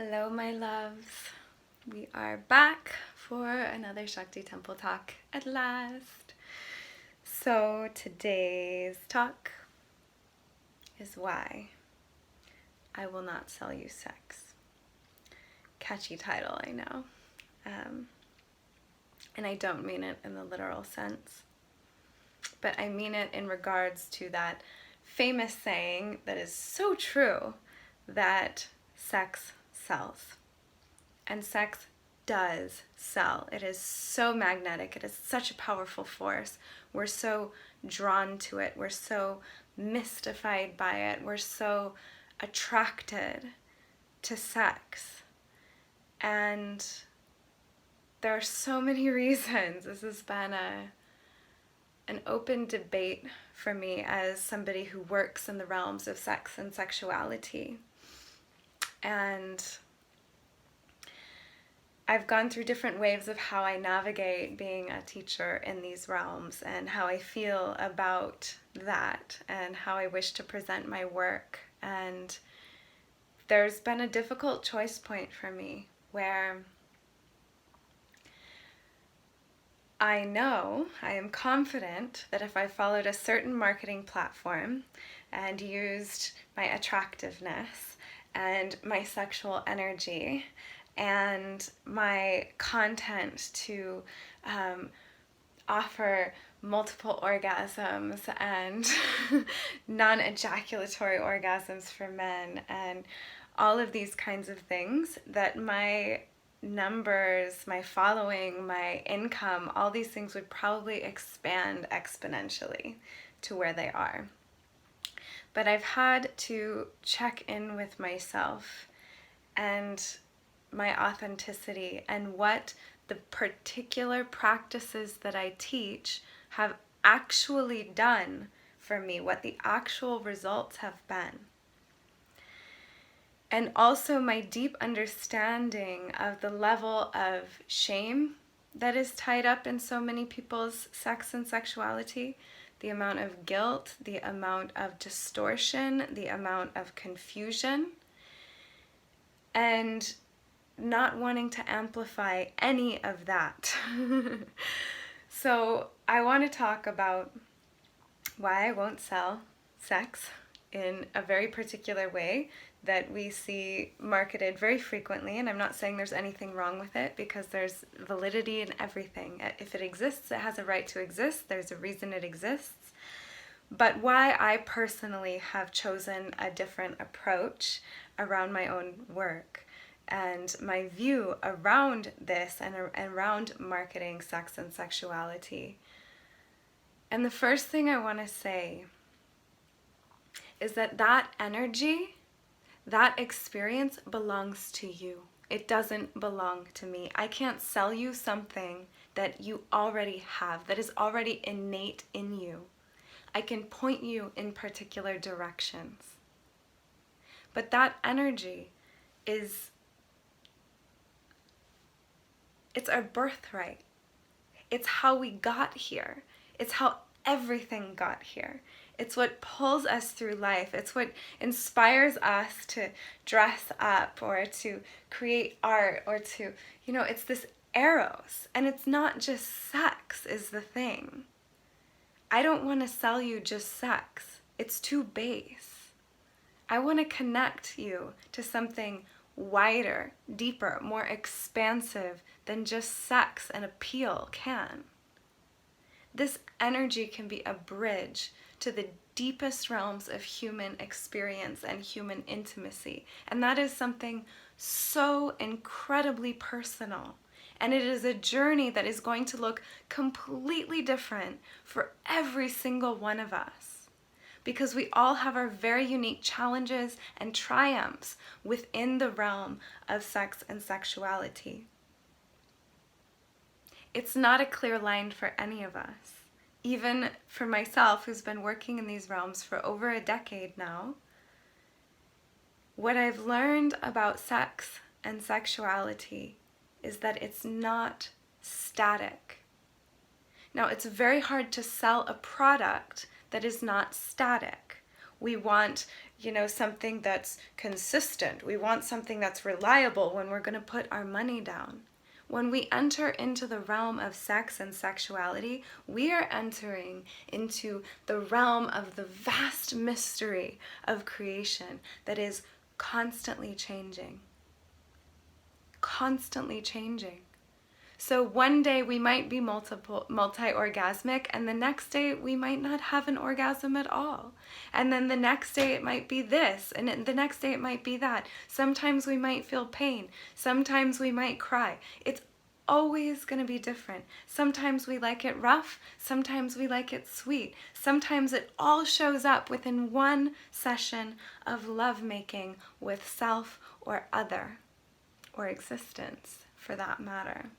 Hello, my loves. We are back for another Shakti Temple talk at last. So today's talk is why I will not sell you sex. Catchy title, I know. And I don't mean it in the literal sense, but I mean it in regards to that famous saying that is so true, that sex sells. And sex does sell. It is so magnetic. It is such a powerful force. We're so drawn to it. We're so mystified by it. We're so attracted to sex. And there are so many reasons. This has been an open debate for me as somebody who works in the realms of sex and sexuality. And I've gone through different waves of how I navigate being a teacher in these realms and how I feel about that and how I wish to present my work. And there's been a difficult choice point for me where I know, I am confident that if I followed a certain marketing platform and used my attractiveness and my sexual energy and my content to offer multiple orgasms and non-ejaculatory orgasms for men and all of these kinds of things, that my numbers, my following, my income, all these things would probably expand exponentially to where they are. But I've had to check in with myself and my authenticity and what the particular practices that I teach have actually done for me, what the actual results have been. And also my deep understanding of the level of shame that is tied up in so many people's sex and sexuality, the amount of guilt, the amount of distortion, the amount of confusion, and not wanting to amplify any of that. So I want to talk about why I won't sell sex in a very particular way that we see marketed very frequently. And I'm not saying there's anything wrong with it, because there's validity in everything. If it exists, it has a right to exist. There's a reason it exists. But why I personally have chosen a different approach around my own work and my view around this and around marketing sex and sexuality. And the first thing I want to say is that energy, that experience belongs to you. It doesn't belong to me. I can't sell you something that you already have, that is already innate in you. I can point you in particular directions. But that energy it's our birthright. It's how we got here. It's how everything got here. It's what pulls us through life. It's what inspires us to dress up or to create art or to, it's this eros. And it's not just sex is the thing. I don't want to sell you just sex. It's too base. I want to connect you to something wider, deeper, more expansive than just sex and appeal can. This energy can be a bridge to the deepest realms of human experience and human intimacy. And that is something so incredibly personal. And it is a journey that is going to look completely different for every single one of us, because we all have our very unique challenges and triumphs within the realm of sex and sexuality. It's not a clear line for any of us. Even for myself, who's been working in these realms for over a decade now, what I've learned about sex and sexuality is that it's not static. Now, it's very hard to sell a product that is not static. We want, something that's consistent. We want something that's reliable when we're going to put our money down. When we enter into the realm of sex and sexuality, we are entering into the realm of the vast mystery of creation that is constantly changing. Constantly changing. So one day we might be multi-orgasmic, and the next day we might not have an orgasm at all. And then the next day it might be this, and the next day it might be that. Sometimes we might feel pain. Sometimes we might cry. It's always going to be different. Sometimes we like it rough. Sometimes we like it sweet. Sometimes it all shows up within one session of lovemaking with self or other, or existence for that matter.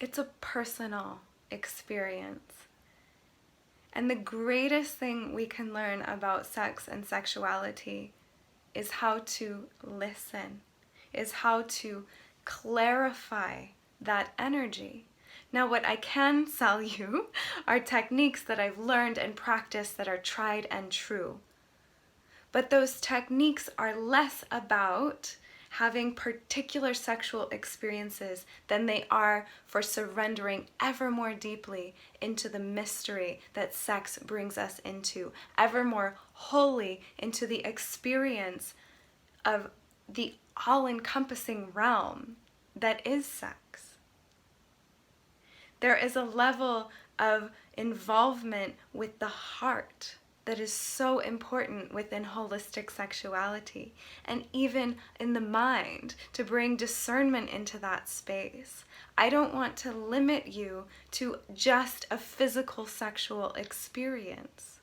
It's a personal experience. And the greatest thing we can learn about sex and sexuality is how to listen, is how to clarify that energy. Now, what I can tell you are techniques that I've learned and practiced that are tried and true. But those techniques are less about having particular sexual experiences than they are for surrendering ever more deeply into the mystery that sex brings us into, ever more wholly into the experience of the all-encompassing realm that is sex. There is a level of involvement with the heart that is so important within holistic sexuality, and even in the mind, to bring discernment into that space. I don't want to limit you to just a physical sexual experience.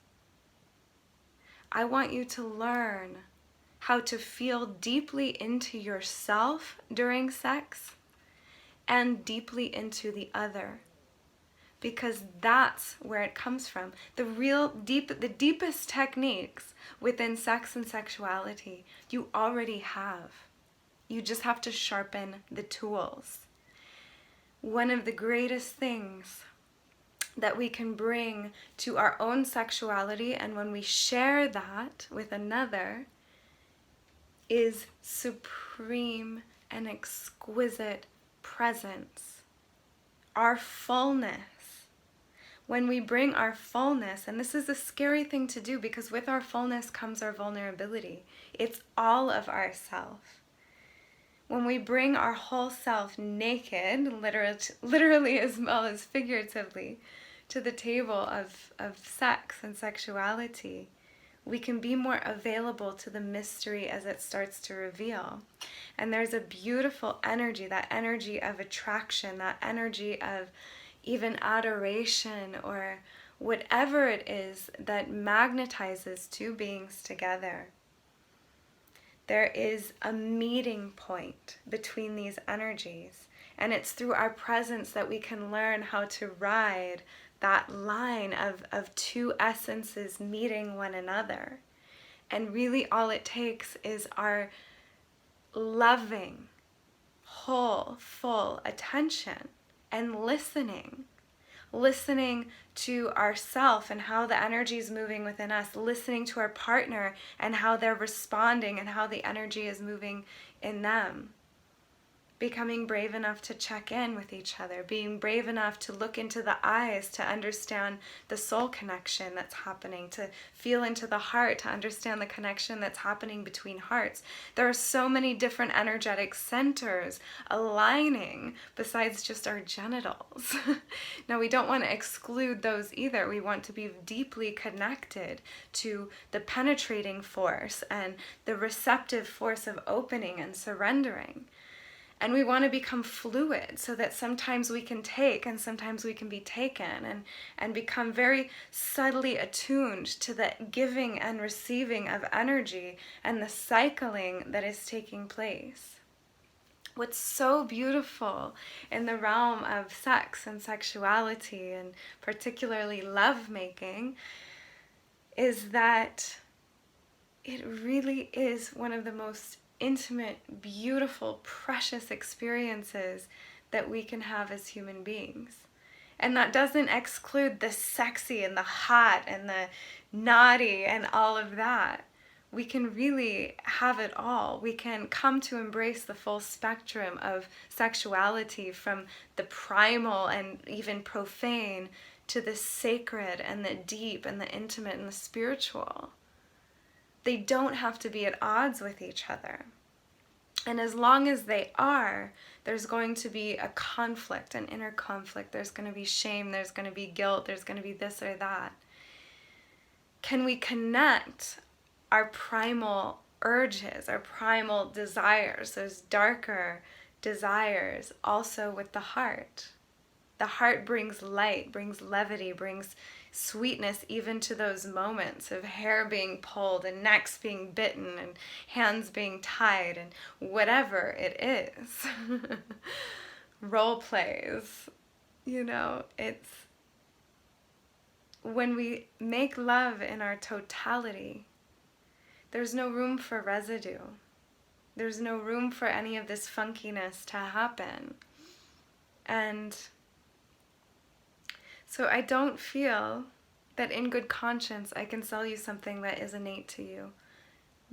I want you to learn how to feel deeply into yourself during sex and deeply into the other. Because that's where it comes from. The deepest techniques within sex and sexuality you already have. You just have to sharpen the tools. One of the greatest things that we can bring to our own sexuality, and when we share that with another, is supreme and exquisite presence. Our fullness. When we bring our fullness, and this is a scary thing to do because with our fullness comes our vulnerability. It's all of ourself. When we bring our whole self naked, literally as well as figuratively, to the table of sex and sexuality, we can be more available to the mystery as it starts to reveal. And there's a beautiful energy, that energy of attraction, that energy of even adoration, or whatever it is that magnetizes two beings together. There is a meeting point between these energies, and it's through our presence that we can learn how to ride that line of two essences meeting one another. And really all it takes is our loving, whole, full attention and listening to ourself and how the energy is moving within us, listening to our partner and how they're responding and how the energy is moving in them. Becoming brave enough to check in with each other, being brave enough to look into the eyes to understand the soul connection that's happening, to feel into the heart, to understand the connection that's happening between hearts. There are so many different energetic centers aligning besides just our genitals. Now, we don't want to exclude those either. We want to be deeply connected to the penetrating force and the receptive force of opening and surrendering. And we want to become fluid so that sometimes we can take and sometimes we can be taken, and become very subtly attuned to the giving and receiving of energy and the cycling that is taking place. What's so beautiful in the realm of sex and sexuality, and particularly lovemaking, is that it really is one of the most intimate, beautiful, precious experiences that we can have as human beings. And that doesn't exclude the sexy and the hot and the naughty and all of that. We can really have it all. We can come to embrace the full spectrum of sexuality, from the primal and even profane to the sacred and the deep and the intimate and the spiritual. They don't have to be at odds with each other. And as long as they are, there's going to be a conflict, an inner conflict. There's going to be shame, there's going to be guilt, there's going to be this or that. Can we connect our primal urges, our primal desires, those darker desires, also with the heart? The heart brings light, brings levity, brings sweetness even to those moments of hair being pulled and necks being bitten and hands being tied and whatever it is. Role plays, it's when we make love in our totality, there's no room for residue. There's no room for any of this funkiness to happen. And so I don't feel that in good conscience I can sell you something that is innate to you.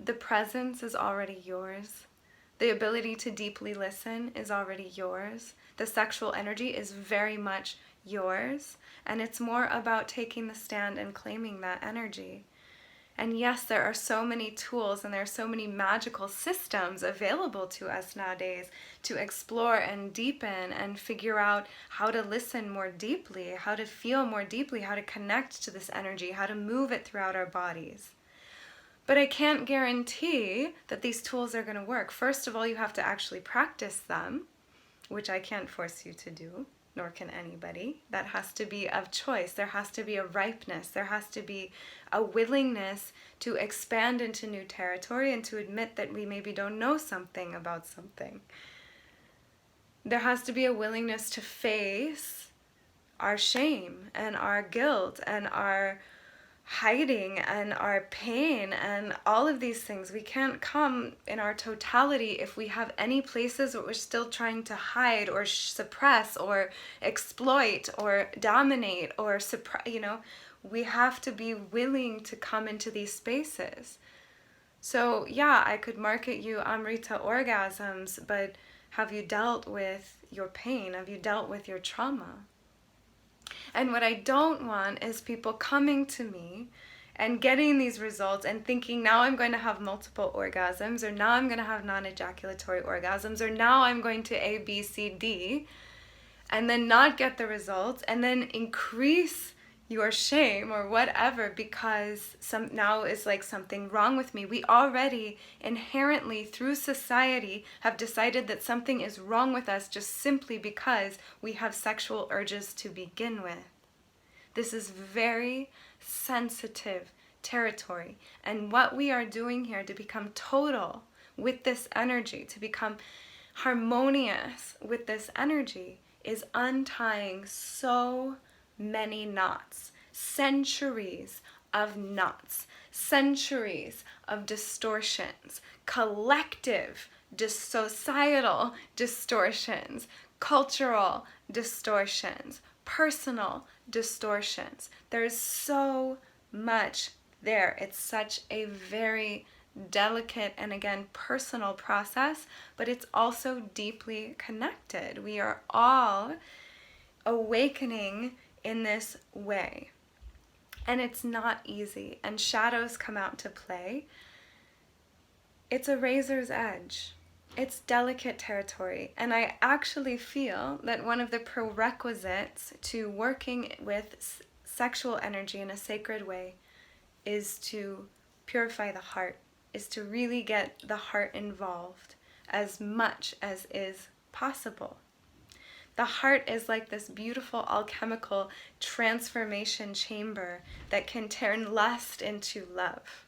The presence is already yours. The ability to deeply listen is already yours. The sexual energy is very much yours. And it's more about taking the stand and claiming that energy. And yes, there are so many tools and there are so many magical systems available to us nowadays to explore and deepen and figure out how to listen more deeply, how to feel more deeply, how to connect to this energy, how to move it throughout our bodies. But I can't guarantee that these tools are going to work. First of all, you have to actually practice them, which I can't force you to do, nor can anybody. That has to be of choice. There has to be a ripeness. There has to be a willingness to expand into new territory and to admit that we maybe don't know something about something. There has to be a willingness to face our shame and our guilt and our hiding and our pain and all of these things. We can't come in our totality if we have any places that we're still trying to hide or suppress or exploit or dominate or suppress. We have to be willing to come into these spaces. So yeah, I could market you Amrita orgasms, but have you dealt with your pain? Have you dealt with your trauma? And what I don't want is people coming to me and getting these results and thinking, now I'm going to have multiple orgasms, or now I'm going to have non-ejaculatory orgasms, or now I'm going to A, B, C, D, and then not get the results, and then increase your shame or whatever because now is like something wrong with me. We already inherently through society have decided that something is wrong with us just simply because we have sexual urges to begin with. This is very sensitive territory, and what we are doing here to become total with this energy, to become harmonious with this energy, is untying so many knots, centuries of knots, centuries of distortions, collective societal distortions, cultural distortions, personal distortions. There's so much there. It's such a very delicate and again personal process, but it's also deeply connected. We are all awakening in this way, and it's not easy, and shadows come out to play. It's a razor's edge. It's delicate territory, and I actually feel that one of the prerequisites to working with sexual energy in a sacred way is to purify the heart, is to really get the heart involved as much as is possible. The heart is like this beautiful alchemical transformation chamber that can turn lust into love.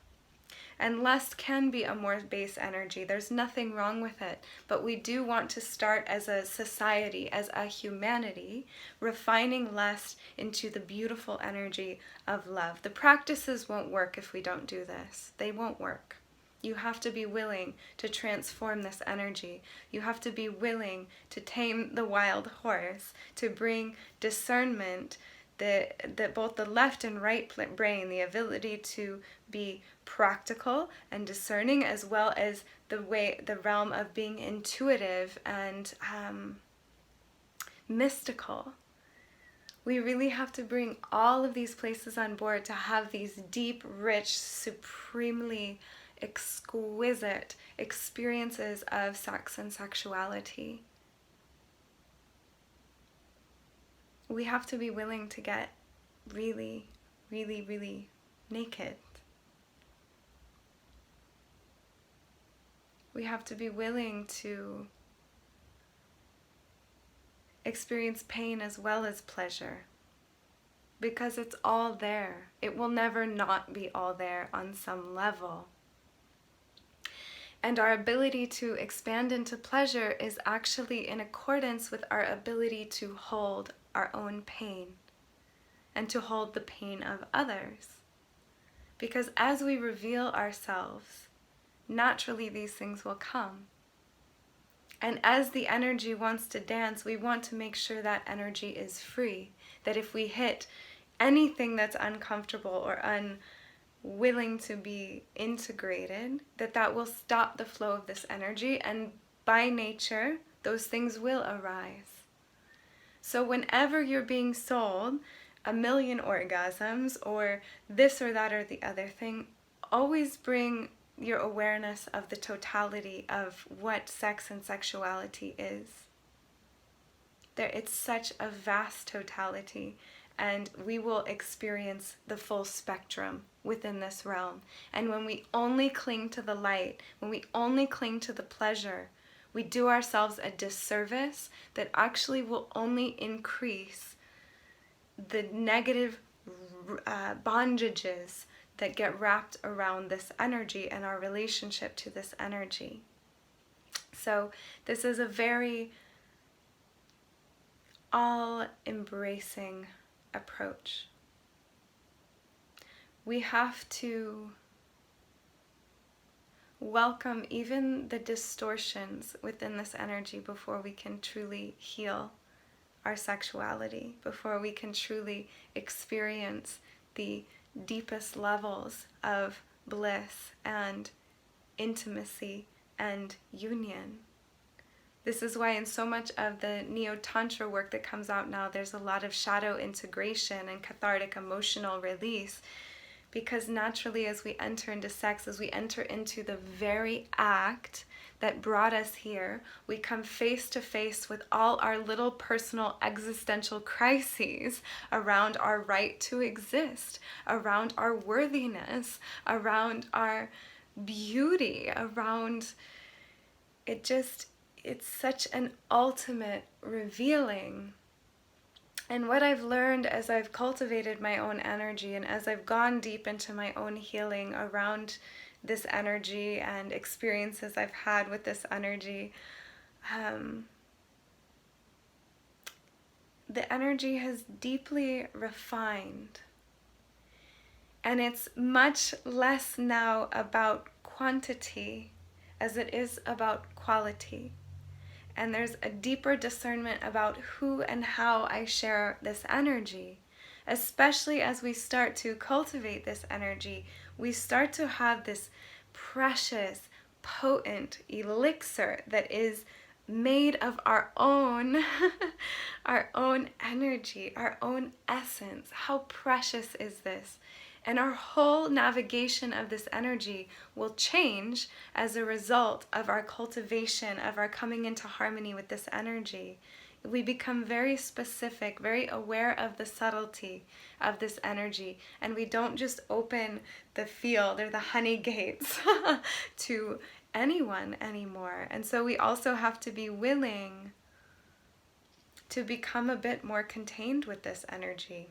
And lust can be a more base energy. There's nothing wrong with it. But we do want to start as a society, as a humanity, refining lust into the beautiful energy of love. The practices won't work if we don't do this. They won't work. You have to be willing to transform this energy. You have to be willing to tame the wild horse, to bring discernment, both the left and right brain, the ability to be practical and discerning, as well as the realm of being intuitive and mystical. We really have to bring all of these places on board to have these deep, rich, supremely exquisite experiences of sex and sexuality. We have to be willing to get really, really, really naked. We have to be willing to experience pain as well as pleasure, because it's all there. It will never not be all there on some level. And our ability to expand into pleasure is actually in accordance with our ability to hold our own pain and to hold the pain of others. Because as we reveal ourselves, naturally these things will come. And as the energy wants to dance, we want to make sure that energy is free. That if we hit anything that's uncomfortable or unwilling to be integrated, that will stop the flow of this energy, and by nature, those things will arise. So whenever you're being sold 1,000,000 orgasms or this or that or the other thing, always bring your awareness of the totality of what sex and sexuality is. It's such a vast totality, and we will experience the full spectrum within this realm. And when we only cling to the light, when we only cling to the pleasure, we do ourselves a disservice that actually will only increase the negative bondages that get wrapped around this energy and our relationship to this energy. So this is a very all-embracing approach. We have to welcome even the distortions within this energy before we can truly heal our sexuality, before we can truly experience the deepest levels of bliss and intimacy and union. This is why in so much of the Neo-Tantra work that comes out now, there's a lot of shadow integration and cathartic emotional release, because naturally as we enter into sex, as we enter into the very act that brought us here, we come face to face with all our little personal existential crises around our right to exist, around our worthiness, around our beauty, around it's such an ultimate revealing. And what I've learned as I've cultivated my own energy and as I've gone deep into my own healing around this energy and experiences I've had with this energy, the energy has deeply refined. And it's much less now about quantity as it is about quality. And there's a deeper discernment about who and how I share this energy. Especially as we start to cultivate this energy, we start to have this precious, potent elixir that is made of our own our own energy, our own essence. How precious is this? And our whole navigation of this energy will change as a result of our cultivation, of our coming into harmony with this energy. We become very specific, very aware of the subtlety of this energy, and we don't just open the field or the honey gates to anyone anymore. And so we also have to be willing to become a bit more contained with this energy.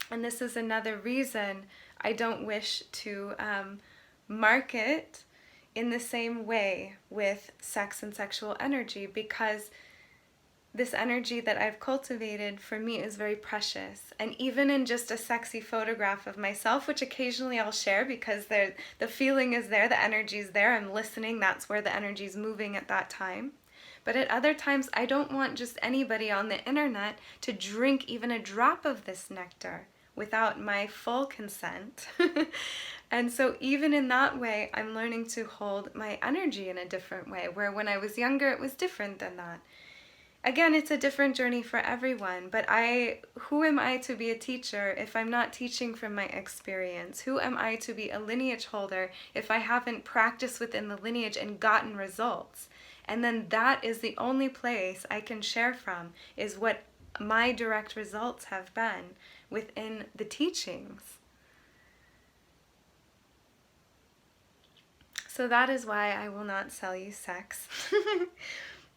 And this is another reason I don't wish to market in the same way with sex and sexual energy, because this energy that I've cultivated for me is very precious. And even in just a sexy photograph of myself, which occasionally I'll share because the feeling is there, the energy is there, I'm listening, that's where the energy is moving at that time. But at other times, I don't want just anybody on the internet to drink even a drop of this nectar without my full consent. And so even in that way, I'm learning to hold my energy in a different way, where when I was younger, it was different than that. Again, it's a different journey for everyone, but who am I to be a teacher if I'm not teaching from my experience? Who am I to be a lineage holder if I haven't practiced within the lineage and gotten results? And then that is the only place I can share from, is what my direct results have been within the teachings. So that is why I will not sell you sex.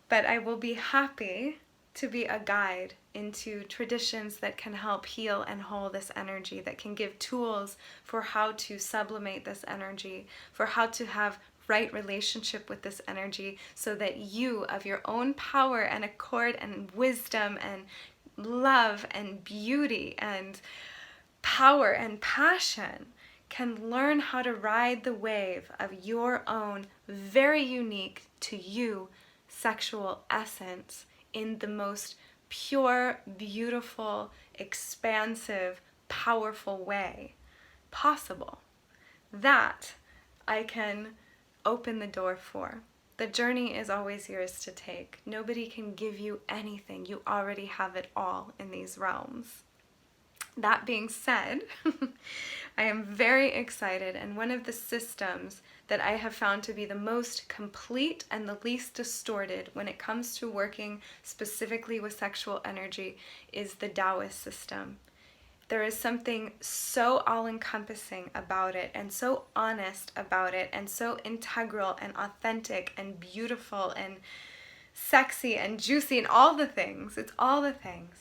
But I will be happy to be a guide into traditions that can help heal and hold this energy, that can give tools for how to sublimate this energy, for how to have right relationship with this energy, so that you, of your own power and accord and wisdom and love and beauty and power and passion, can learn how to ride the wave of your own very unique to you sexual essence in the most pure, beautiful, expansive, powerful way possible. That I can open the door for. The journey is always yours to take. Nobody can give you anything. You already have it all in these realms. That being said, I am very excited, and one of the systems that I have found to be the most complete and the least distorted when it comes to working specifically with sexual energy is the Taoist system. There is something so all-encompassing about it, and so honest about it, and so integral and authentic and beautiful and sexy and juicy and all the things. It's all the things.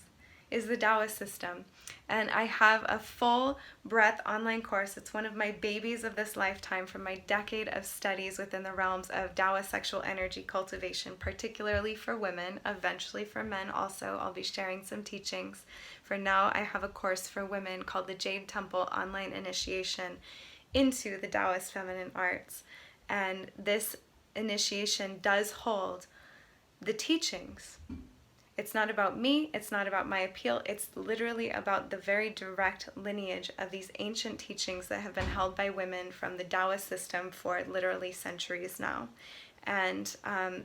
Is the Taoist system. And I have a full breadth online course. It's one of my babies of this lifetime from my decade of studies within the realms of Taoist sexual energy cultivation, particularly for women, eventually for men also. I'll be sharing some teachings. For now, I have a course for women called the Jade Temple Online Initiation into the Taoist Feminine Arts. And this initiation does hold the teachings. It's not about me, it's not about my appeal, it's literally about the very direct lineage of these ancient teachings that have been held by women from the Taoist system for literally centuries now. And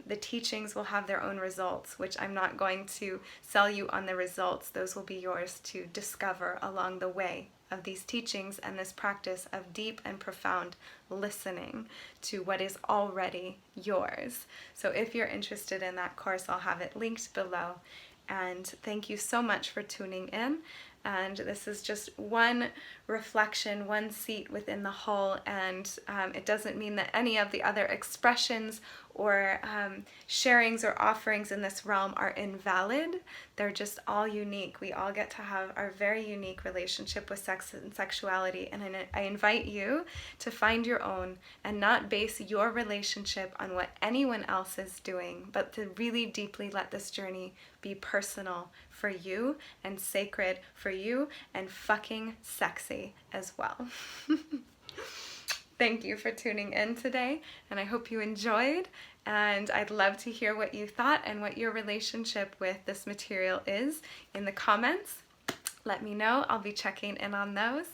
the teachings will have their own results, which I'm not going to sell you on the results. Those will be yours to discover along the way of these teachings and this practice of deep and profound listening to what is already yours. So if you're interested in that course, I'll have it linked below. And thank you so much for tuning in. And this is just one reflection, one seat within the whole, and it doesn't mean that any of the other expressions or sharings or offerings in this realm are invalid. They're just all unique. We all get to have our very unique relationship with sex and sexuality, and I invite you to find your own and not base your relationship on what anyone else is doing, but to really deeply let this journey be personal for you and sacred for you and fucking sexy as well. Thank you for tuning in today, and I hope you enjoyed, and I'd love to hear what you thought and what your relationship with this material is in the comments. Let me know. I'll be checking in on those,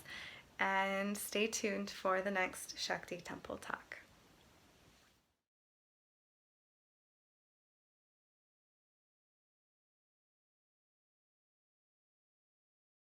and stay tuned for the next Shakti Temple Talk.